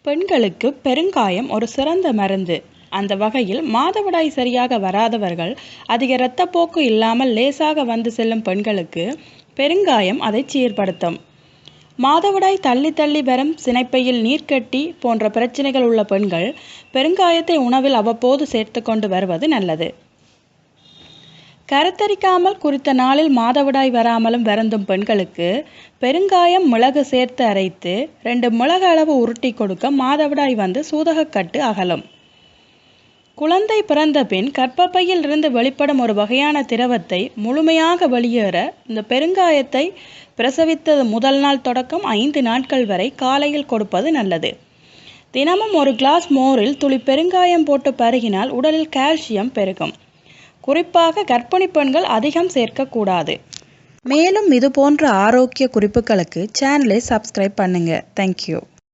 பெண்களுக்கு பெருங்காயம் ஒரு சிறந்த மருந்து. அந்த வகையில் மாதவிடாய் சரியாக வராதவர்கள், அதிக இரத்தப்போக்கு இல்லாமல் லேசாக வந்து செல்லும் பெண்களுக்கு பெருங்காயம் அதை சீர்படுத்தும். மாதவிடாய் தள்ளி தள்ளி வரும், சினைப்பையில் நீர்க்கட்டி போன்ற பிரச்சனைகள் உள்ள பெண்கள் பெருங்காயத்தை உணவில் அவ்வப்போது சேர்த்து கொண்டு வருவது நல்லது. கருத்தரிக்காமல் குறித்த நாளில் மாதவிடாய் வராமலும் வருந்தும் பெண்களுக்கு பெருங்காயம், மிளகு சேர்த்து அரைத்து 2 மிளகு அளவு உருட்டி கொடுக்க மாதவிடாய் வந்து சூதகக்கட்டு அகலும். குழந்தை பிறந்த பின் கர்ப்பப்பையில் இருந்து வெளிப்படும் ஒரு வகையான திரவத்தை முழுமையாக வெளியேற இந்த பெருங்காயத்தை பிரசவித்தது முதல் நாள் தொடக்கம் 5 நாட்கள் வரை காலையில் கொடுப்பது நல்லது. தினமும் ஒரு கிளாஸ் மோரில் துளி பெருங்காயம் போட்டு பருகினால் உடலில் கால்சியம் பெருகும். குறிப்பாக கர்ப்பிணி பெண்கள் அதிகம் சேர்க்கக்கூடாது. மேலும் இது போன்ற ஆரோக்கிய குறிப்புகளுக்கு சேனலை சப்ஸ்கிரைப் பண்ணுங்க. தேங்க்யூ.